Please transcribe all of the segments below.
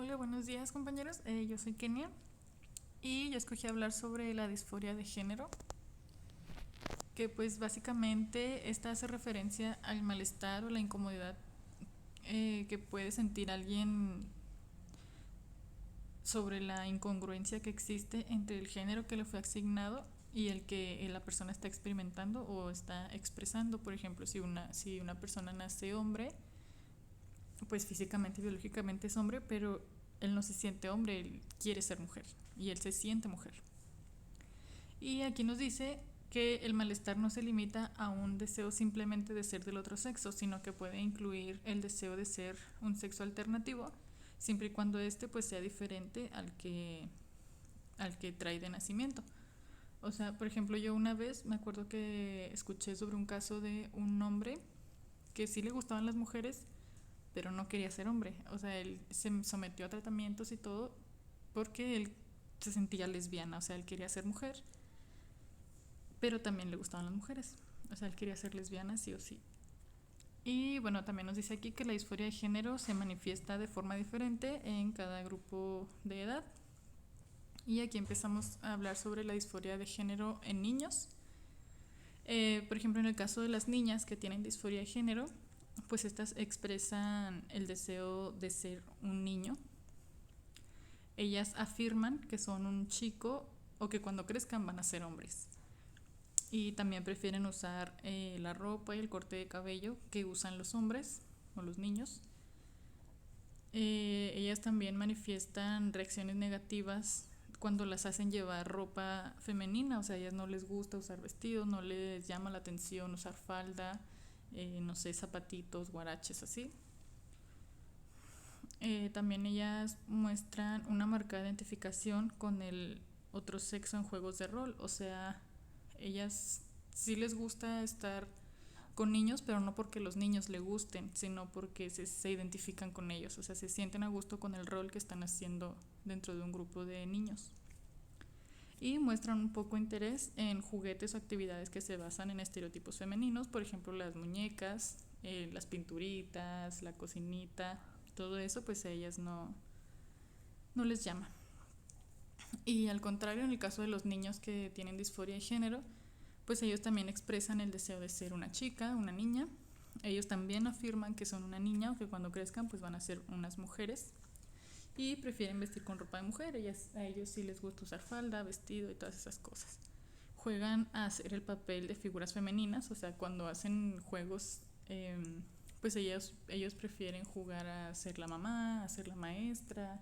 Hola, buenos días compañeros. Yo soy Kenia y yo escogí hablar sobre la disforia de género, que pues básicamente esta hace referencia al malestar o la incomodidad que puede sentir alguien sobre la incongruencia que existe entre el género que le fue asignado y el que la persona está experimentando o está expresando. Por ejemplo, si una persona nace hombre, pues físicamente y biológicamente es hombre, pero él no se siente hombre, él quiere ser mujer y él se siente mujer. Y aquí nos dice que el malestar no se limita a un deseo simplemente de ser del otro sexo, sino que puede incluir el deseo de ser un sexo alternativo, siempre y cuando este pues sea diferente al que trae de nacimiento. O sea, por ejemplo, yo una vez me acuerdo que escuché sobre un caso de un hombre que sí le gustaban las mujeres, pero no quería ser hombre. O sea, él se sometió a tratamientos y todo porque él se sentía lesbiana, o sea, él quería ser mujer, pero también le gustaban las mujeres. O sea, él quería ser lesbiana sí o sí. Y bueno, también nos dice aquí que la disforia de género se manifiesta de forma diferente en cada grupo de edad. Y aquí empezamos a hablar sobre la disforia de género en niños. Por ejemplo, en el caso de las niñas que tienen disforia de género, pues estas expresan el deseo de ser un niño. Ellas afirman que son un chico o que cuando crezcan van a ser hombres. Y también prefieren usar la ropa y el corte de cabello que usan los hombres o los niños. Ellas también manifiestan reacciones negativas cuando las hacen llevar ropa femenina, o sea, a ellas no les gusta usar vestidos, no les llama la atención usar falda, no sé, zapatitos, guaraches, así. También ellas muestran una marcada identificación con el otro sexo en juegos de rol, o sea, ellas sí les gusta estar con niños, pero no porque los niños le gusten, sino porque se identifican con ellos, o sea, se sienten a gusto con el rol que están haciendo dentro de un grupo de niños. Y muestran un poco interés en juguetes o actividades que se basan en estereotipos femeninos, por ejemplo, las muñecas, las pinturitas, la cocinita, todo eso, pues a ellas no les llama. Y al contrario, en el caso de los niños que tienen disforia de género, pues ellos también expresan el deseo de ser una chica, una niña. Ellos también afirman que son una niña o que cuando crezcan pues van a ser unas mujeres y prefieren vestir con ropa de mujer. A ellos sí les gusta usar falda, vestido y todas esas cosas. Juegan a hacer el papel de figuras femeninas, o sea, cuando hacen juegos, pues ellos prefieren jugar a ser la mamá, a ser la maestra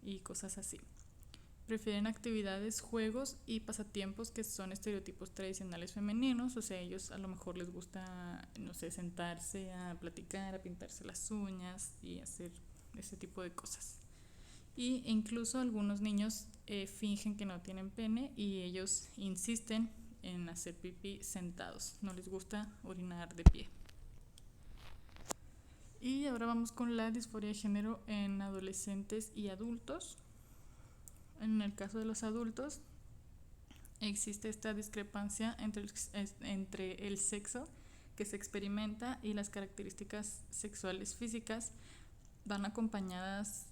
y cosas así. Prefieren actividades, juegos y pasatiempos que son estereotipos tradicionales femeninos, o sea, a ellos a lo mejor les gusta, no sé, sentarse a platicar, a pintarse las uñas y hacer ese tipo de cosas. Y incluso algunos niños fingen que no tienen pene y ellos insisten en hacer pipí sentados, no les gusta orinar de pie. Y ahora vamos con la disforia de género en adolescentes y adultos. En el caso de los adultos, existe esta discrepancia entre el sexo que se experimenta y las características sexuales físicas. Van acompañadas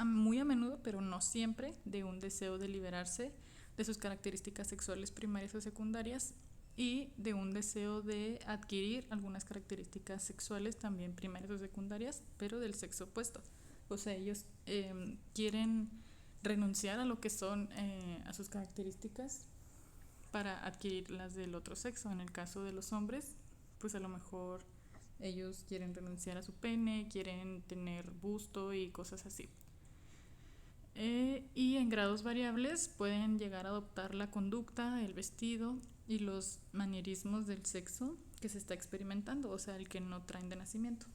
muy a menudo, pero no siempre, de un deseo de liberarse de sus características sexuales primarias o secundarias y de un deseo de adquirir algunas características sexuales también primarias o secundarias, pero del sexo opuesto. O sea, ellos quieren renunciar a lo que son, a sus características para adquirir las del otro sexo. En el caso de los hombres, pues a lo mejor ellos quieren renunciar a su pene, quieren tener busto y cosas así. Y en grados variables pueden llegar a adoptar la conducta, el vestido y los manierismos del sexo que se está experimentando, o sea, el que no traen de nacimiento.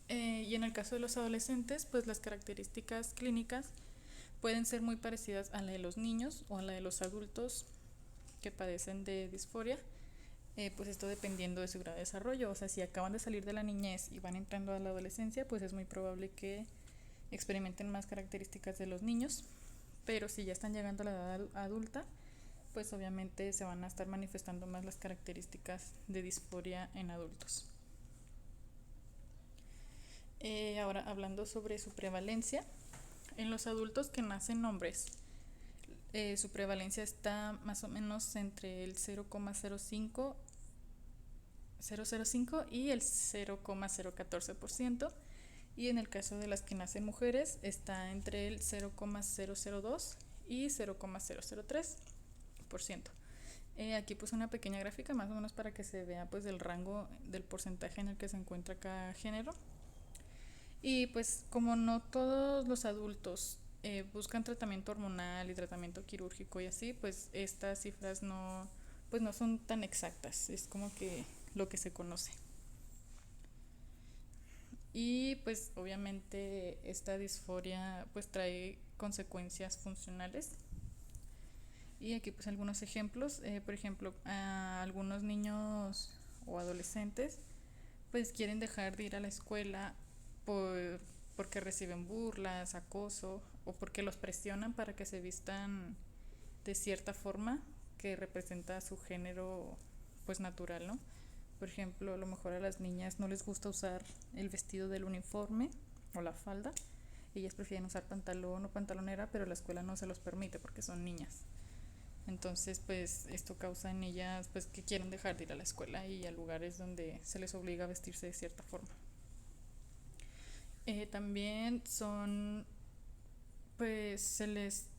Y en el caso de los adolescentes, pues las características clínicas pueden ser muy parecidas a la de los niños o a la de los adultos que padecen de disforia, pues esto dependiendo de su grado de desarrollo. O sea, si acaban de salir de la niñez y van entrando a la adolescencia, pues es muy probable que experimenten más características de los niños, pero si ya están llegando a la edad adulta, pues obviamente se van a estar manifestando más las características de disforia en adultos. Ahora Ahora, hablando sobre su prevalencia, en los adultos que nacen hombres, su prevalencia está más o menos entre el 0,005 y el 0,014%, y en el caso de las que nacen mujeres está entre el 0,002 y 0,003%. Aquí puse una pequeña gráfica más o menos para que se vea pues el rango del porcentaje en el que se encuentra cada género. Y pues como no todos los adultos buscan tratamiento hormonal y tratamiento quirúrgico y así, pues estas cifras pues no son tan exactas, es como que lo que se conoce. Y pues obviamente esta disforia pues trae consecuencias funcionales. Y aquí pues algunos ejemplos, por ejemplo, a algunos niños o adolescentes pues quieren dejar de ir a la escuela porque reciben burlas, acoso o porque los presionan para que se vistan de cierta forma que representa su género pues natural, ¿no? Por ejemplo, a lo mejor a las niñas no les gusta usar el vestido del uniforme o la falda. Ellas prefieren usar pantalón o pantalonera, pero la escuela no se los permite porque son niñas. Entonces, pues esto causa en ellas pues que quieren dejar de ir a la escuela y a lugares donde se les obliga a vestirse de cierta forma. También pues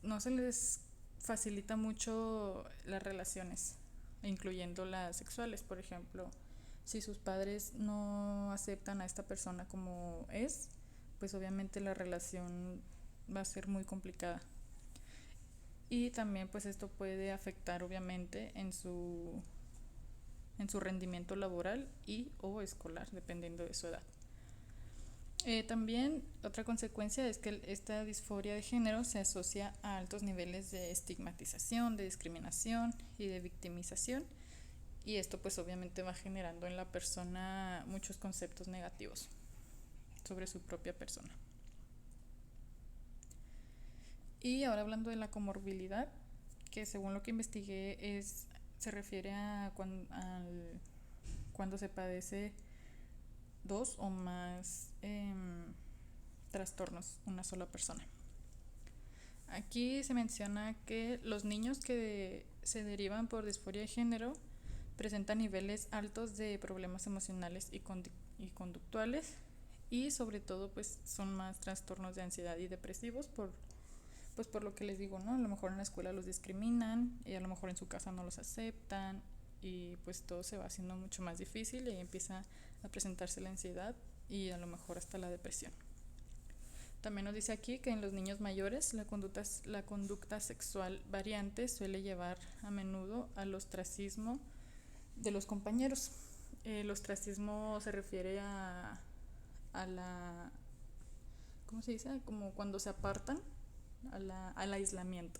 no se les facilita mucho las relaciones, incluyendo las sexuales, por ejemplo. Si sus padres no aceptan a esta persona como es, pues obviamente la relación va a ser muy complicada. Y también pues esto puede afectar obviamente en su rendimiento laboral y o escolar, dependiendo de su edad. También otra consecuencia es que esta disforia de género se asocia a altos niveles de estigmatización, de discriminación y de victimización, y esto pues obviamente va generando en la persona muchos conceptos negativos sobre su propia persona. Y ahora hablando de la comorbilidad, que según lo que investigué se refiere a cuando se padece dos o más trastornos una sola persona. Aquí se menciona que los niños que se derivan por disforia de género presentan niveles altos de problemas emocionales y conductuales, y sobre todo pues son más trastornos de ansiedad y depresivos por lo que les digo, ¿no? A lo mejor en la escuela los discriminan y a lo mejor en su casa no los aceptan, y pues todo se va haciendo mucho más difícil y empieza a presentarse la ansiedad y a lo mejor hasta la depresión. También nos dice aquí que en los niños mayores la conducta sexual variante suele llevar a menudo al ostracismo de los compañeros. El ostracismo se refiere a la, ¿cómo se dice? Como cuando se apartan, al aislamiento.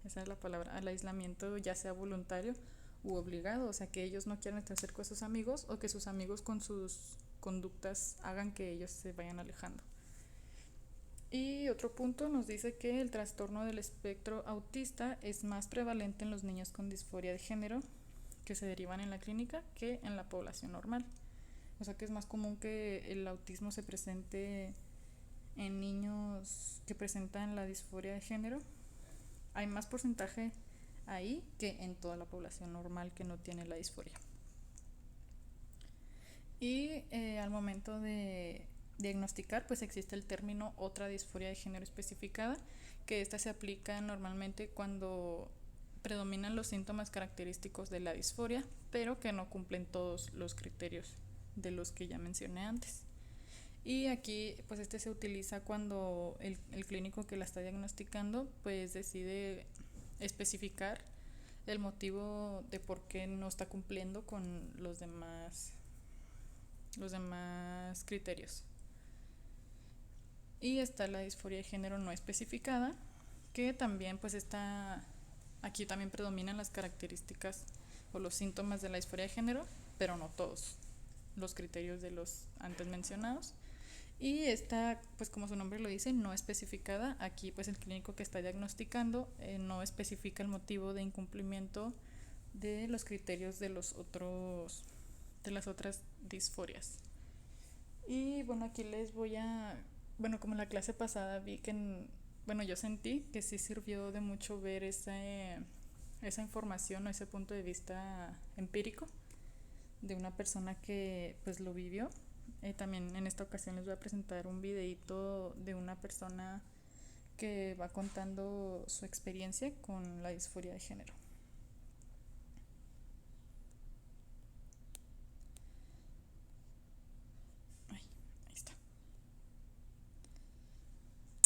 Esa es la palabra, al aislamiento, ya sea voluntario u obligado, o sea que ellos no quieren estar cerca de sus amigos o que sus amigos con sus conductas hagan que ellos se vayan alejando. Y otro punto nos dice que el trastorno del espectro autista es más prevalente en los niños con disforia de género que se derivan en la clínica que en la población normal. O sea que es más común que el autismo se presente en niños que presentan la disforia de género. Hay más porcentaje ahí que en toda la población normal que no tiene la disforia. Y al momento de diagnosticar, pues existe el término otra disforia de género especificada, que esta se aplica normalmente cuando predominan los síntomas característicos de la disforia, pero que no cumplen todos los criterios de los que ya mencioné antes. Y aquí pues se utiliza cuando el clínico que la está diagnosticando pues decide especificar el motivo de por qué no está cumpliendo con los demás criterios. Y está la disforia de género no especificada, que también pues aquí también predominan las características o los síntomas de la disforia de género, pero no todos los criterios de los antes mencionados. Y esta, pues como su nombre lo dice, no especificada. Aquí pues el clínico que está diagnosticando no especifica el motivo de incumplimiento de los criterios de las otras disforias. Y bueno, aquí les voy a, bueno, como en la clase pasada vi que, bueno, yo sentí que sí sirvió de mucho ver esa información o ese punto de vista empírico de una persona que pues lo vivió. También en esta ocasión les voy a presentar un videito de una persona que va contando su experiencia con la disforia de género. Ahí está.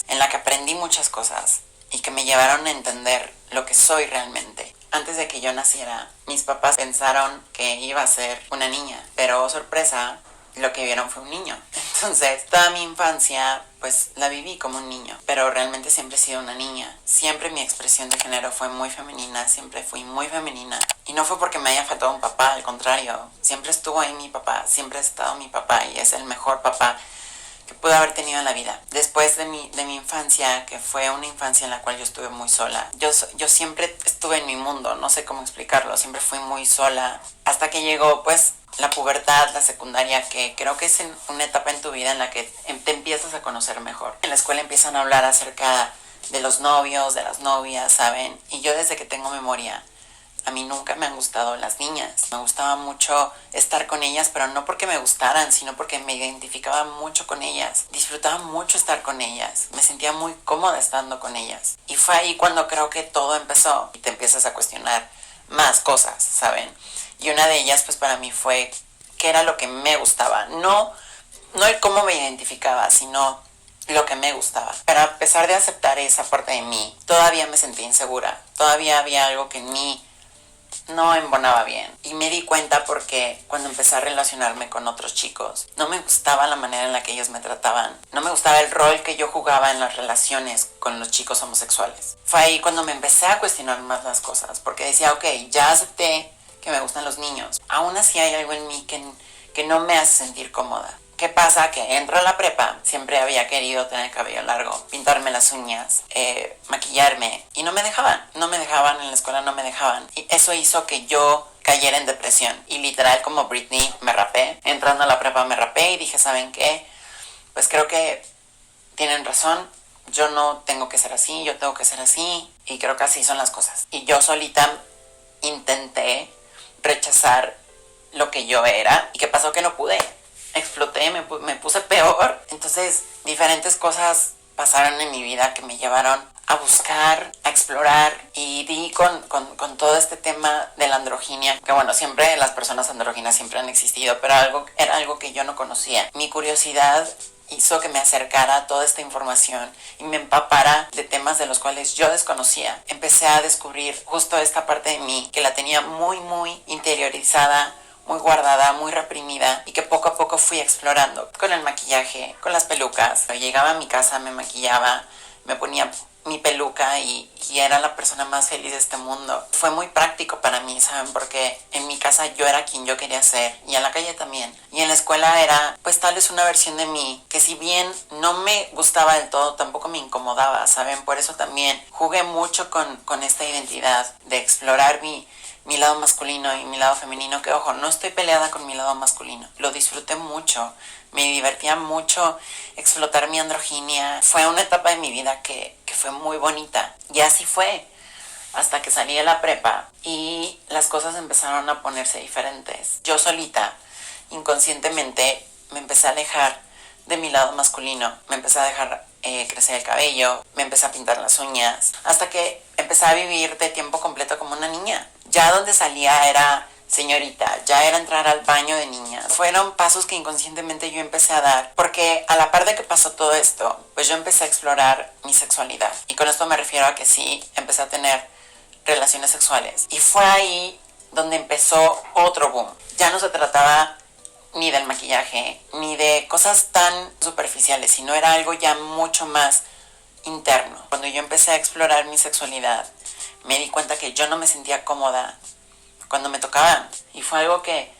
En la que aprendí muchas cosas y que me llevaron a entender lo que soy realmente. Antes de que yo naciera, mis papás pensaron que iba a ser una niña, pero oh, sorpresa, lo que vieron fue un niño. Entonces, toda mi infancia, pues la viví como un niño, pero realmente siempre he sido una niña. Siempre mi expresión de género fue muy femenina, siempre fui muy femenina. Y no fue porque me haya faltado un papá, al contrario, siempre estuvo ahí mi papá, siempre ha estado mi papá y es el mejor papá que pude haber tenido en la vida. Después de mi infancia, que fue una infancia en la cual yo estuve muy sola, yo siempre estuve en mi mundo, no sé cómo explicarlo, siempre fui muy sola, hasta que llegó pues la pubertad, la secundaria, que creo que es una etapa en tu vida en la que te empiezas a conocer mejor. En la escuela empiezan a hablar acerca de los novios, de las novias, ¿saben? Y yo desde que tengo memoria, a mí nunca me han gustado las niñas. Me gustaba mucho estar con ellas, pero no porque me gustaran, sino porque me identificaba mucho con ellas. Disfrutaba mucho estar con ellas. Me sentía muy cómoda estando con ellas. Y fue ahí cuando creo que todo empezó. Y te empiezas a cuestionar más cosas, ¿saben? Y una de ellas, pues para mí fue qué era lo que me gustaba. No el cómo me identificaba, sino lo que me gustaba. Pero a pesar de aceptar esa parte de mí, todavía me sentía insegura. Todavía había algo que en mí no embonaba bien. Y me di cuenta porque cuando empecé a relacionarme con otros chicos, no me gustaba la manera en la que ellos me trataban. No me gustaba el rol que yo jugaba en las relaciones con los chicos homosexuales. Fue ahí cuando me empecé a cuestionar más las cosas, porque decía, ok, ya acepté que me gustan los niños. Aún así hay algo en mí que no me hace sentir cómoda. ¿Qué pasa? Que entro a la prepa, siempre había querido tener cabello largo, pintarme las uñas, maquillarme, y no me dejaban en la escuela, no me dejaban. Y eso hizo que yo cayera en depresión. Y literal, como Britney, me rapé. Entrando a la prepa me rapé y dije, ¿saben qué? Pues creo que tienen razón, yo no tengo que ser así, yo tengo que ser así, y creo que así son las cosas. Y yo solita intenté rechazar lo que yo era. ¿Y qué pasó? Que no pude. Exploté, me puse peor. Entonces diferentes cosas pasaron en mi vida que me llevaron a buscar, a explorar, y di con todo este tema de la androginia, que bueno, siempre las personas andróginas siempre han existido, pero era algo que yo no conocía. Mi curiosidad hizo que me acercara a toda esta información y me empapara de temas de los cuales yo desconocía. Empecé a descubrir justo esta parte de mí que la tenía muy interiorizada, muy guardada, muy reprimida, y que poco a poco fui explorando con el maquillaje, con las pelucas. Llegaba a mi casa, me maquillaba, me ponía mi peluca y era la persona más feliz de este mundo. Fue muy práctico para mí, ¿saben? Porque en mi casa yo era quien yo quería ser, y en la calle también. Y en la escuela era pues tal vez una versión de mí que, si bien no me gustaba del todo, tampoco me incomodaba, ¿saben? Por eso también jugué mucho con esta identidad de explorar mi lado masculino y mi lado femenino, que ojo, no estoy peleada con mi lado masculino, lo disfruté mucho, me divertía mucho explotar mi androginia. Fue una etapa de mi vida que fue muy bonita, y así fue hasta que salí de la prepa y las cosas empezaron a ponerse diferentes. Yo solita, inconscientemente, me empecé a alejar de mi lado masculino, me empecé a dejar crecer el cabello, me empecé a pintar las uñas, hasta que empecé a vivir de tiempo completo como una niña. Ya donde salía era señorita, ya era entrar al baño de niñas. Fueron pasos que inconscientemente yo empecé a dar, porque a la par de que pasó todo esto, pues yo empecé a explorar mi sexualidad. Y con esto me refiero a que sí, empecé a tener relaciones sexuales. Y fue ahí donde empezó otro boom. Ya no se trataba ni del maquillaje, ni de cosas tan superficiales, sino era algo ya mucho más interno. Cuando yo empecé a explorar mi sexualidad, me di cuenta que yo no me sentía cómoda cuando me tocaban. Y fue algo que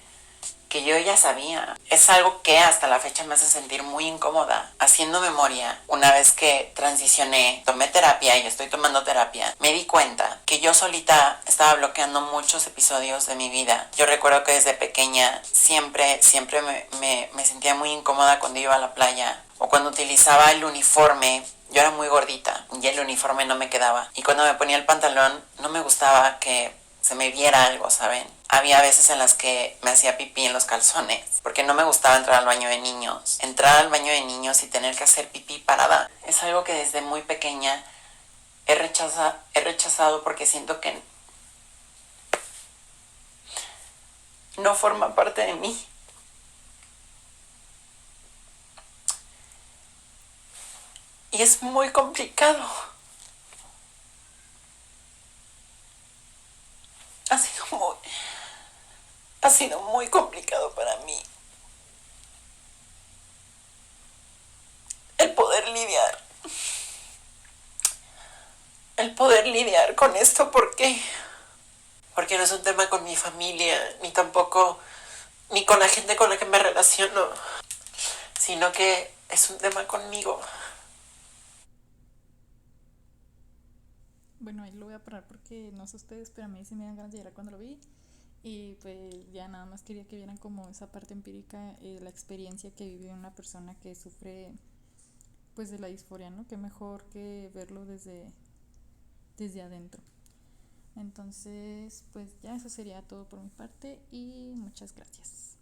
que yo ya sabía. Es algo que hasta la fecha me hace sentir muy incómoda. Haciendo memoria, una vez que transicioné, tomé terapia y estoy tomando terapia, me di cuenta que yo solita estaba bloqueando muchos episodios de mi vida. Yo recuerdo que desde pequeña siempre me sentía muy incómoda cuando iba a la playa o cuando utilizaba el uniforme. Yo era muy gordita y el uniforme no me quedaba. Y cuando me ponía el pantalón no me gustaba que se me viera algo, ¿saben? Había veces en las que me hacía pipí en los calzones, porque no me gustaba entrar al baño de niños. Entrar al baño de niños y tener que hacer pipí parada es algo que desde muy pequeña he rechazado porque siento que no forma parte de mí. Y es muy complicado. Ha sido muy, ha sido muy complicado para mí el poder lidiar. El poder lidiar con esto porque no es un tema con mi familia, ni tampoco ni con la gente con la que me relaciono, sino que es un tema conmigo. Bueno, ahí lo voy a parar porque no sé ustedes, pero a mí sí me dan ganas de llorar cuando lo vi. Y pues ya nada más quería que vieran como esa parte empírica, la experiencia que vive una persona que sufre pues de la disforia, ¿no? Qué mejor que verlo desde adentro. Entonces, pues ya eso sería todo por mi parte y muchas gracias.